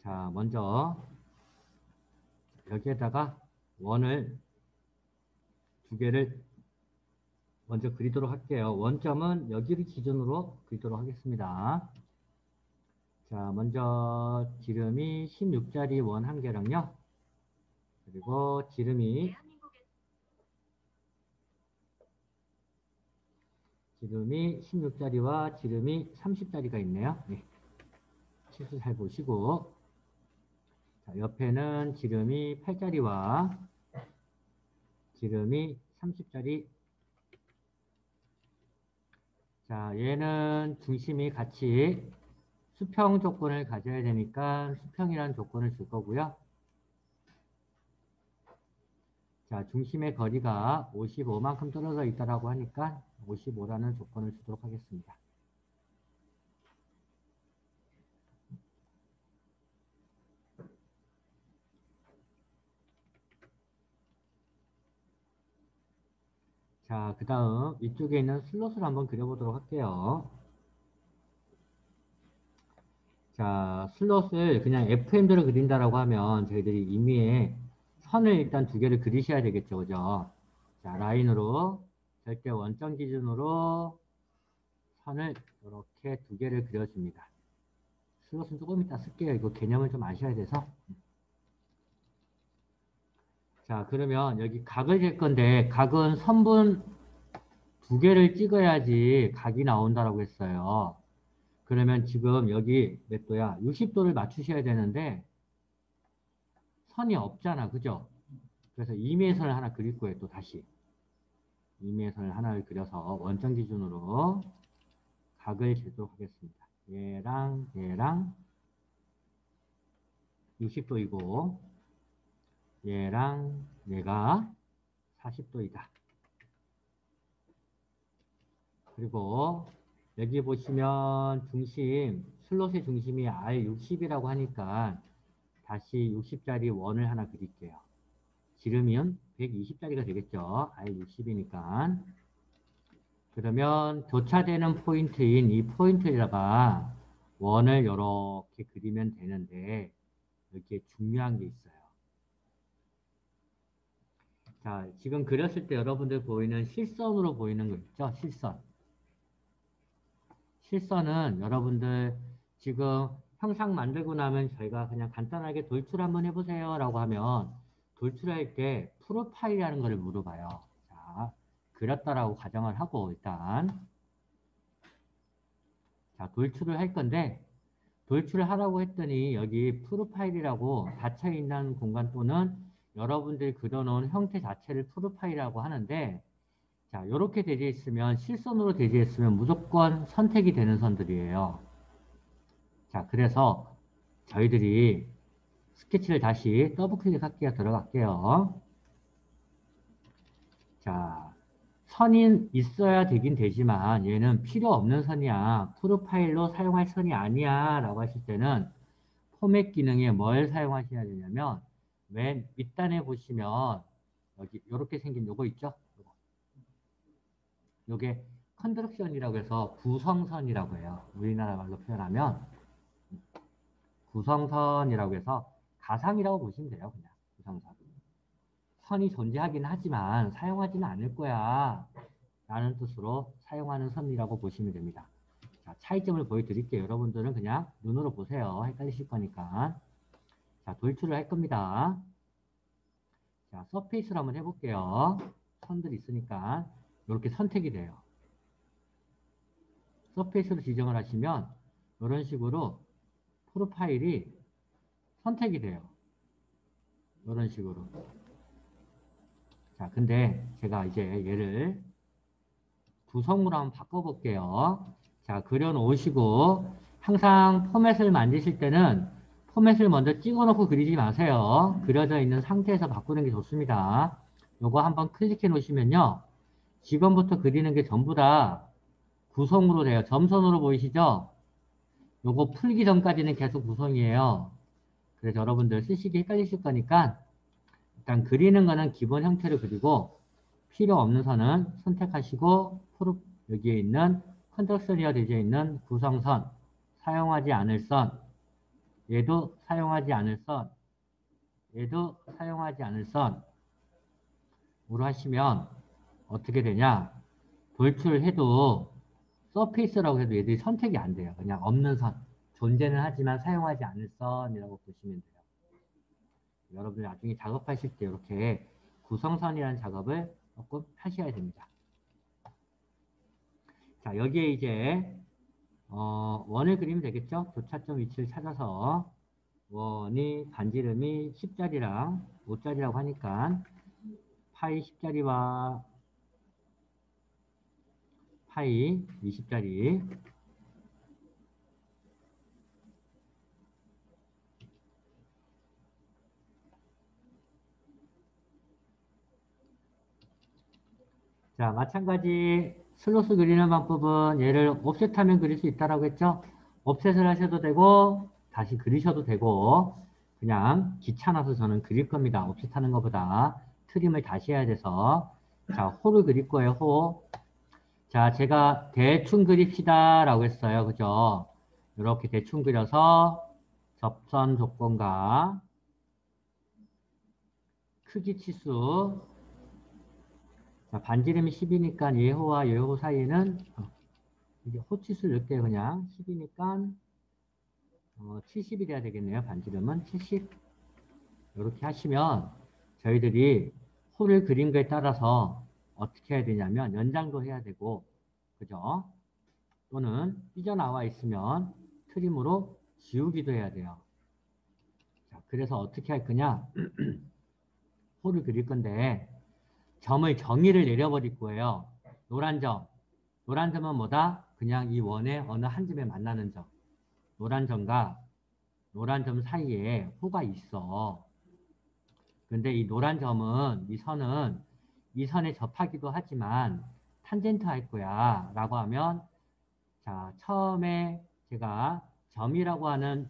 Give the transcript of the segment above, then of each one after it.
자, 먼저 여기에다가 원을 두 개를 먼저 그리도록 할게요. 원점은 여기를 기준으로 그리도록 하겠습니다. 자, 먼저 지름이 16짜리 원 한 개랑요. 그리고 지름이 16짜리와 지름이 30짜리가 있네요. 네. 치수 잘 보시고, 자, 옆에는 지름이 8짜리와 지름이 30짜리. 자, 얘는 중심이 같이 수평 조건을 가져야 되니까 수평이라는 조건을 줄 거고요. 자, 중심의 거리가 55만큼 떨어져 있다라고 하니까 55라는 조건을 주도록 하겠습니다. 자, 그 다음 이쪽에 있는 슬롯을 한번 그려보도록 할게요. 자, 슬롯을 그냥 FM대로 그린다라고 하면 저희들이 임의에 선을 일단 두 개를 그리셔야 되겠죠. 그죠? 자, 라인으로 절대 원점 기준으로 선을 이렇게 두 개를 그려줍니다. 슬롯은 조금 이따 쓸게요. 이거 개념을 좀 아셔야 돼서. 자, 그러면 여기 각을 잴 건데 각은 선분 두 개를 찍어야지 각이 나온다라고 했어요. 그러면 지금 여기 몇 도야? 60도를 맞추셔야 되는데 선이 없잖아. 그죠? 그래서 임의선을 하나 그릴 거예요. 또 다시. 임의선을 하나를 그려서 원점 기준으로 각을 재도록 하겠습니다. 얘랑 60도이고 얘랑 얘가 40도이다. 그리고 여기 보시면 중심, 슬롯의 중심이 R60이라고 하니까 다시 60짜리 원을 하나 그릴게요. 지름이면 120짜리가 되겠죠. R60이니까. 그러면 교차되는 포인트인 이 포인트에다가 원을 이렇게 그리면 되는데 여기에 중요한 게 있어요. 자, 지금 그렸을 때 여러분들 보이는 실선으로 보이는 거 있죠? 실선. 실선은 여러분들 지금 형상 만들고 나면 저희가 그냥 간단하게 돌출 한번 해보세요 라고 하면 돌출할 때 프로파일이라는 걸 물어봐요. 자, 그렸다라고 가정을 하고 일단 자, 돌출을 할 건데 돌출을 하라고 했더니 여기 프로파일이라고 닫혀있는 공간 또는 여러분들이 그려놓은 형태 자체를 프로파일이라고 하는데 자, 이렇게 되어 있으면 실선으로 되어 있으면 무조건 선택이 되는 선들이에요. 자, 그래서 저희들이 스케치를 다시 더블 클릭할게요. 들어갈게요. 자, 선이 있어야 되긴 되지만 얘는 필요 없는 선이야. 프로파일로 사용할 선이 아니야. 라고 하실 때는 포맷 기능에 뭘 사용하셔야 되냐면 맨 밑단에 보시면 여기 이렇게 생긴 요거 있죠? 요게 컨스트럭션이라고 해서 구성선이라고 해요. 우리나라 말로 표현하면 구성선이라고 해서 가상이라고 보시면 돼요. 그냥 구성선. 선이 존재하긴 하지만 사용하지는 않을 거야. 라는 뜻으로 사용하는 선이라고 보시면 됩니다. 자, 차이점을 보여드릴게요. 여러분들은 그냥 눈으로 보세요. 헷갈리실 거니까. 자, 돌출을 할 겁니다. 자, 서페이스를 한번 해볼게요. 선들이 있으니까 이렇게 선택이 돼요. 서페이스로 지정을 하시면 이런 식으로 프로파일이 선택이 돼요. 이런 식으로. 자, 근데 제가 이제 얘를 구성으로 한번 바꿔볼게요. 자, 그려놓으시고 항상 포맷을 만드실 때는 포맷을 먼저 찍어놓고 그리지 마세요. 그려져 있는 상태에서 바꾸는 게 좋습니다. 요거 한번 클릭해 놓으시면요. 지금부터 그리는 게 전부 다 구성으로 돼요. 점선으로 보이시죠? 요거 풀기 전까지는 계속 구성이에요. 그래서 여러분들 쓰시기 헷갈리실 거니까 일단 그리는 거는 기본 형태를 그리고 필요 없는 선은 선택하시고 여기에 있는 컨스트럭션이라 되어 있는 구성선, 사용하지 않을 선 얘도 사용하지 않을 선, 얘도 사용하지 않을 선으로 하시면 어떻게 되냐? 돌출해도 서페이스라고 해도 얘들이 선택이 안 돼요. 그냥 없는 선. 존재는 하지만 사용하지 않을 선이라고 보시면 돼요. 여러분들 나중에 작업하실 때 이렇게 구성선이라는 작업을 조금 하셔야 됩니다. 자, 여기에 이제 원을 그리면 되겠죠? 교차점 위치를 찾아서 원이 반지름이 10짜리랑 5짜리라고 하니까 파이 10짜리와 파이 20짜리 자, 마찬가지 슬롯을 그리는 방법은 얘를 옵셋하면 그릴 수 있다라고 했죠? 옵셋을 하셔도 되고 다시 그리셔도 되고 그냥 귀찮아서 저는 그릴 겁니다. 옵셋하는 것보다 트림을 다시 해야 돼서 자, 호를 그릴 거예요. 호. 자, 제가 대충 그립시다 라고 했어요. 그죠? 이렇게 대충 그려서 접선 조건과 크기 치수 자, 반지름이 10이니까 예호와 예호 사이에는 이제 호치수를 넣을게요. 그냥 10이니까 70이 돼야 되겠네요. 반지름은 70 이렇게 하시면 저희들이 호를 그린 거에 따라서 어떻게 해야 되냐면 연장도 해야 되고 그죠? 또는 삐져나와 있으면 트림으로 지우기도 해야 돼요. 자, 그래서 어떻게 할 거냐? 호를 그릴 건데 점을 정의를 내려버릴 거예요. 노란 점. 노란 점은 뭐다? 그냥 이 원의 어느 한 점에 만나는 점. 노란 점과 노란 점 사이에 호가 있어. 근데 이 노란 점은, 이 선은 이 선에 접하기도 하지만 탄젠트 할 거야. 라고 하면, 자, 처음에 제가 점이라고 하는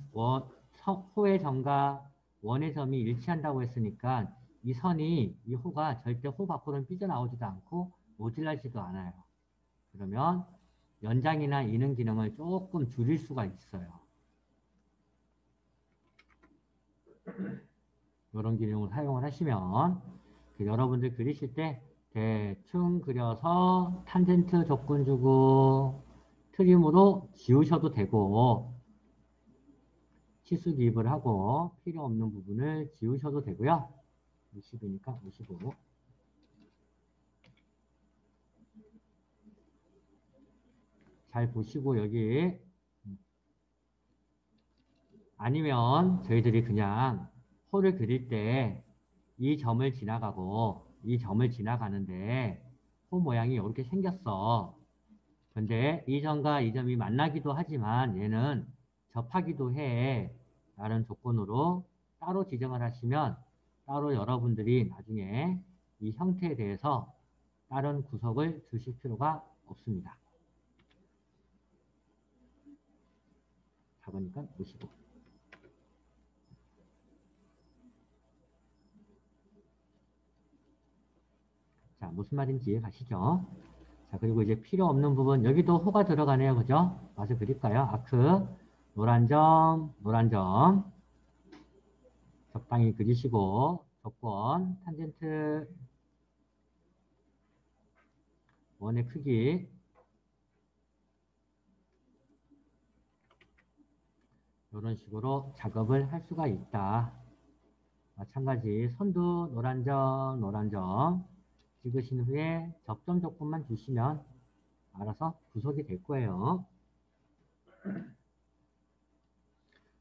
호의 점과 원의 점이 일치한다고 했으니까 이 선이, 이 호가 절대 호 밖으로는 삐져나오지도 않고 모질라지도 않아요. 그러면 연장이나 이능 기능을 조금 줄일 수가 있어요. 이런 기능을 사용을 하시면 여러분들 그리실 때 대충 그려서 탄젠트 조건 주고 트림으로 지우셔도 되고 치수 기입을 하고 필요 없는 부분을 지우셔도 되고요. 50이니까 55. 잘 보시고 여기 아니면 저희들이 그냥 호를 그릴 때 이 점을 지나가고 이 점을 지나가는데 호 모양이 이렇게 생겼어. 근데 이 점과 이 점이 만나기도 하지만 얘는 접하기도 해. 라는 조건으로 따로 지정을 하시면 따로 여러분들이 나중에 이 형태에 대해서 다른 구석을 주실 필요가 없습니다. 작으니까 보시고. 자, 무슨 말인지 이해 가시죠? 자, 그리고 이제 필요 없는 부분, 여기도 호가 들어가네요. 그죠? 와서 그릴까요? 아크, 노란 점, 노란 점. 적당히 그리시고, 조건, 탄젠트, 원의 크기. 이런 식으로 작업을 할 수가 있다. 마찬가지, 선도 노란 점, 노란 점. 찍으신 후에 접점 조건만 주시면 알아서 구속이 될 거예요.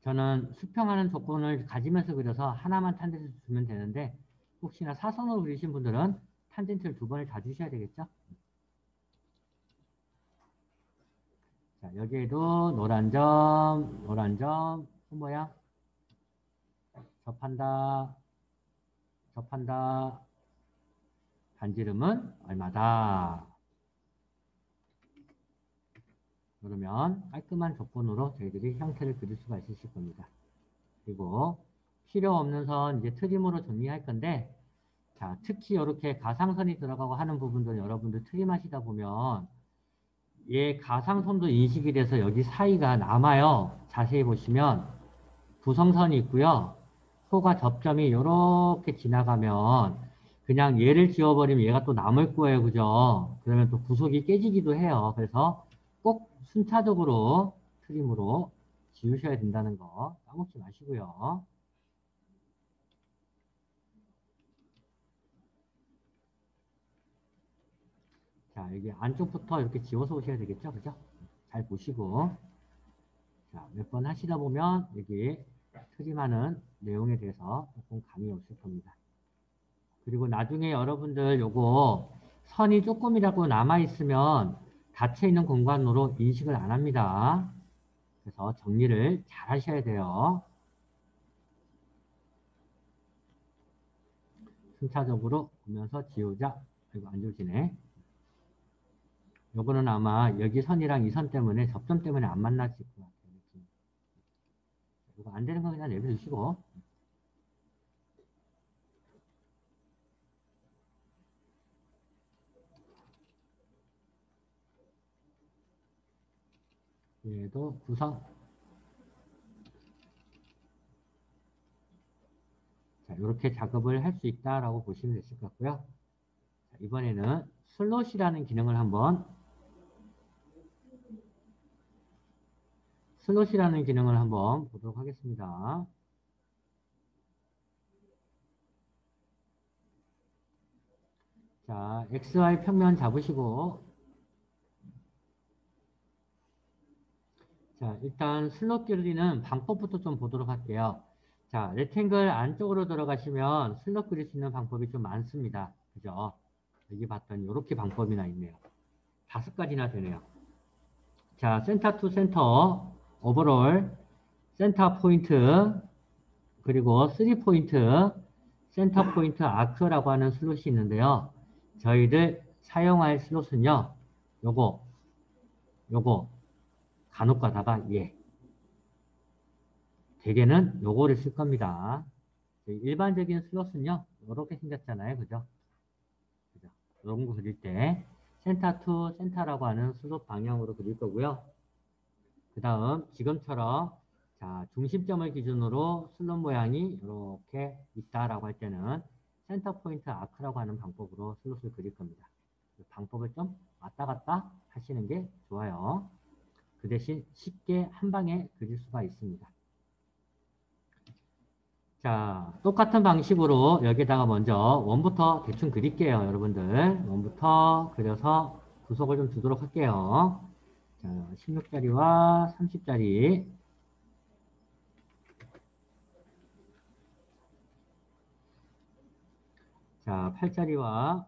저는 수평하는 조건을 가지면서 그려서 하나만 탄젠트 주면 되는데 혹시나 사선으로 그리신 분들은 탄젠트를 두 번을 다 주셔야 되겠죠? 자, 여기에도 노란 점, 호 모양 접한다, 접한다. 반지름은 얼마다? 그러면 깔끔한 조건으로 저희들이 형태를 그릴 수가 있으실 겁니다. 그리고 필요 없는 선 이제 트림으로 정리할 건데 자, 특히 이렇게 가상선이 들어가고 하는 부분들 여러분들 트림 하시다 보면 얘 가상선도 인식이 돼서 여기 사이가 남아요. 자세히 보시면 구성선이 있고요. 호가 접점이 이렇게 지나가면 그냥 얘를 지워버리면 얘가 또 남을 거예요. 그죠? 그러면 또 구속이 깨지기도 해요. 그래서 꼭 순차적으로 트림으로 지우셔야 된다는 거 까먹지 마시고요. 자, 여기 안쪽부터 이렇게 지워서 오셔야 되겠죠? 그죠? 잘 보시고. 자, 몇 번 하시다 보면 여기 트림하는 내용에 대해서 조금 감이 오실 겁니다. 그리고 나중에 여러분들 요거 선이 조금이라도 남아있으면 닫혀있는 공간으로 인식을 안 합니다. 그래서 정리를 잘 하셔야 돼요. 순차적으로 보면서 지우자. 이거 안 지워지네. 요거는 아마 여기 선이랑 이 선 때문에 접점 때문에 안 만나실 것 같아요. 이거 안 되는 거 그냥 내버려두시고. 얘도 구성. 자, 이렇게 작업을 할 수 있다라고 보시면 되실 것 같고요. 자, 이번에는 슬롯이라는 기능을 한번 보도록 하겠습니다. 자, XY 평면 잡으시고 자, 일단 슬롯 그리는 방법부터 좀 보도록 할게요. 자, 레탱글 안쪽으로 들어가시면 슬롯 그릴 수 있는 방법이 좀 많습니다. 그죠? 여기 봤더니 이렇게 방법이나 있네요. 5가지나 되네요. 자, 센터 투 센터, 오버롤, 센터 포인트, 그리고 3포인트, 센터 포인트 아크라고 하는 슬롯이 있는데요. 저희들 사용할 슬롯은요. 요거, 간혹 가다가 대개는 요거를 쓸 겁니다. 일반적인 슬롯은요. 이렇게 생겼잖아요. 그죠? 그죠? 이런 거 그릴 때 센터 투 센터라고 하는 슬롯 방향으로 그릴 거고요. 그 다음 지금처럼 자 중심점을 기준으로 슬롯 모양이 이렇게 있다라고 할 때는 센터 포인트 아크라고 하는 방법으로 슬롯을 그릴 겁니다. 그 방법을 좀 왔다 갔다 하시는 게 좋아요. 그 대신 쉽게 한 방에 그릴 수가 있습니다. 자, 똑같은 방식으로 여기다가 먼저 원부터 대충 그릴게요, 여러분들. 원부터 그려서 구속을 좀 주도록 할게요. 자, 16짜리와 30짜리. 자, 8짜리와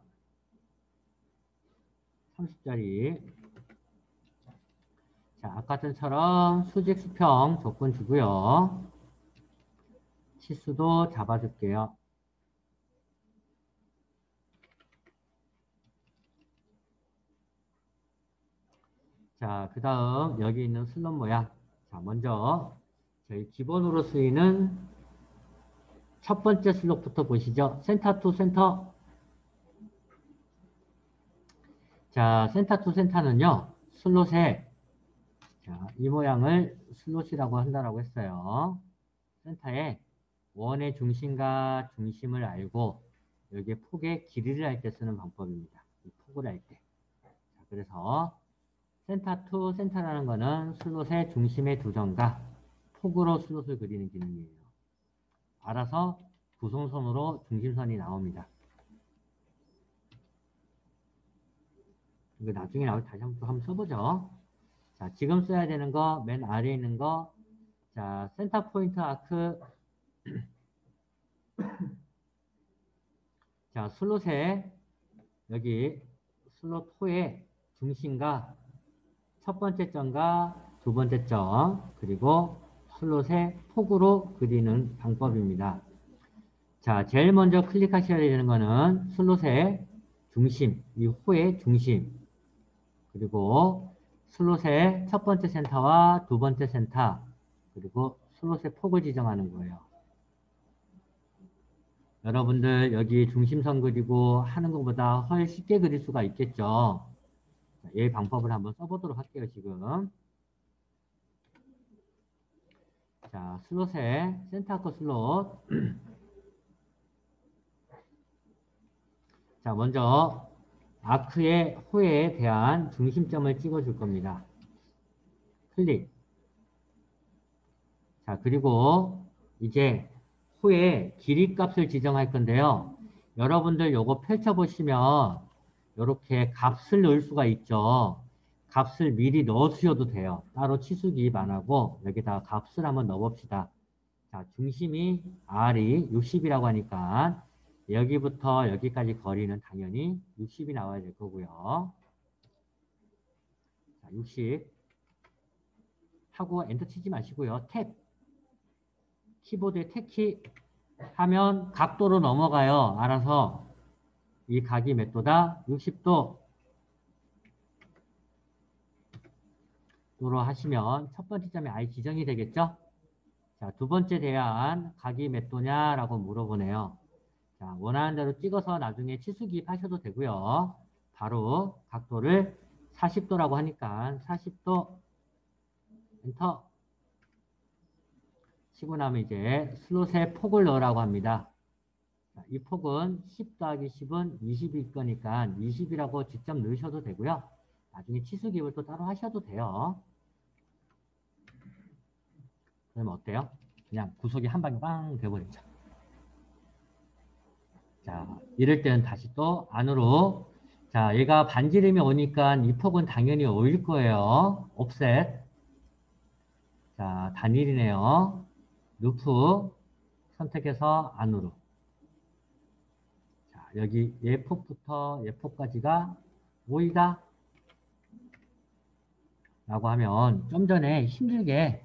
30짜리. 자, 아까 전처럼 수직 수평 조건 주고요. 치수도 잡아줄게요. 자, 그 다음 여기 있는 슬롯 모양. 자, 먼저 저희 기본으로 쓰이는 첫 번째 슬롯부터 보시죠. 센터 투 센터. 자, 센터 투 센터는요. 슬롯에 자, 이 모양을 슬롯이라고 한다라고 했어요. 센터에 원의 중심과 중심을 알고 여기에 폭의 길이를 할 때 쓰는 방법입니다. 이 폭을 할 때. 자, 그래서 센터 투 센터라는 거는 슬롯의 중심의 두점과 폭으로 슬롯을 그리는 기능이에요. 알아서 구성선으로 중심선이 나옵니다. 이거 나중에 나올 때 다시 한번 써보죠. 자, 지금 써야 되는 거, 맨 아래에 있는 거. 자, 센터 포인트 아크. 자, 슬롯에, 여기 슬롯 호의 중심과 첫 번째 점과 두 번째 점, 그리고 슬롯의 폭으로 그리는 방법입니다. 자, 제일 먼저 클릭하셔야 되는 거는 슬롯의 중심, 이 호의 중심, 그리고 슬롯의 첫 번째 센터와 두 번째 센터, 그리고 슬롯의 폭을 지정하는 거예요. 여러분들 여기 중심선 그리고 하는 것보다 훨씬 쉽게 그릴 수가 있겠죠. 이 방법을 한번 써보도록 할게요, 지금. 자, 슬롯의 센터아크 슬롯. 자, 먼저 아크의 호에 대한 중심점을 찍어줄 겁니다. 클릭. 자, 그리고 이제 호의 길이 값을 지정할 건데요. 여러분들 요거 펼쳐보시면 이렇게 값을 넣을 수가 있죠. 값을 미리 넣으셔도 돼요. 따로 치수기입 안 하고 여기다가 값을 한번 넣어봅시다. 자, 중심이 R이 60이라고 하니까 여기부터 여기까지 거리는 당연히 60이 나와야 될 거고요. 자, 60 하고 엔터 치지 마시고요. 탭. 키보드에 탭키 하면 각도로 넘어가요. 알아서 이 각이 몇 도다? 60도 도로 하시면 첫 번째 점이 I 지정이 되겠죠? 자, 두 번째 대안 각이 몇 도냐라고 물어보네요. 자, 원하는 대로 찍어서 나중에 치수 기입하셔도 되고요. 바로 각도를 40도라고 하니까 40도 엔터 치고 나면 이제 슬롯에 폭을 넣으라고 합니다. 자, 이 폭은 10 더하기 10은 20일 거니까 20이라고 직접 넣으셔도 되고요. 나중에 치수 기입을 또 따로 하셔도 돼요. 그러면 어때요? 그냥 구석이 한 방에 빵 돼버리죠. 자, 이럴 때는 다시 또 안으로. 자, 얘가 반지름이 오니까 이 폭은 당연히 올릴 거예요. 옵셋. 자, 단일이네요. 루프 선택해서 안으로. 자, 여기 얘 폭부터 얘 폭까지가 5이다. 라고 하면 좀 전에 힘들게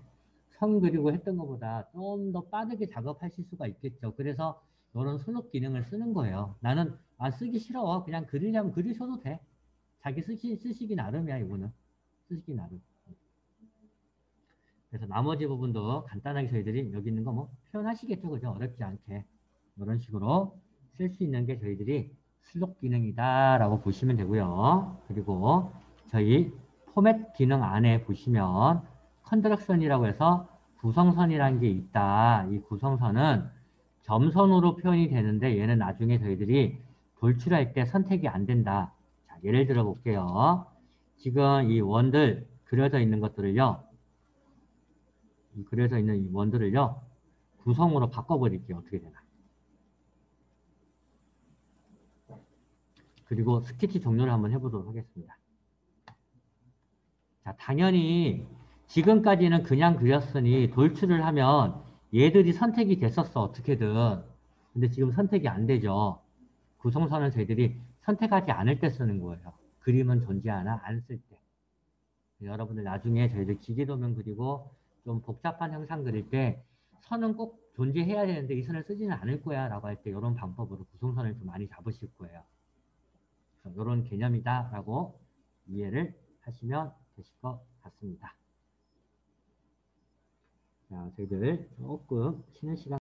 선 그리고 했던 것보다 좀 더 빠르게 작업하실 수가 있겠죠. 그래서 이런 슬롯 기능을 쓰는 거예요. 나는 쓰기 싫어. 그냥 그리려면 그리셔도 돼. 자기 쓰시기 나름이야, 이거는. 쓰시기 나름. 그래서 나머지 부분도 간단하게 저희들이 여기 있는 거 뭐 표현하시겠죠. 그죠? 어렵지 않게. 이런 식으로 쓸 수 있는 게 저희들이 슬롯 기능이다라고 보시면 되고요. 그리고 저희 포맷 기능 안에 보시면 컨스트럭션이라고 해서 구성선이라는 게 있다. 이 구성선은 점선으로 표현이 되는데 얘는 나중에 저희들이 돌출할 때 선택이 안 된다. 자, 예를 들어 볼게요. 지금 이 원들 그려져 있는 것들을요. 그려져 있는 이 원들을요. 구성으로 바꿔버릴게요. 어떻게 되나. 그리고 스케치 종료를 한번 해보도록 하겠습니다. 자, 당연히 지금까지는 그냥 그렸으니 돌출을 하면 얘들이 선택이 됐었어. 어떻게든. 근데 지금 선택이 안 되죠. 구성선은 저희들이 선택하지 않을 때 쓰는 거예요. 그림은 존재하나 안 쓸 때. 여러분들 나중에 저희들 기계도면 그리고 좀 복잡한 형상 그릴 때 선은 꼭 존재해야 되는데 이 선을 쓰지는 않을 거야 라고 할 때 이런 방법으로 구성선을 좀 많이 잡으실 거예요. 이런 개념이다 라고 이해를 하시면 되실 것 같습니다. 자, 저희들 조금 쉬는 시간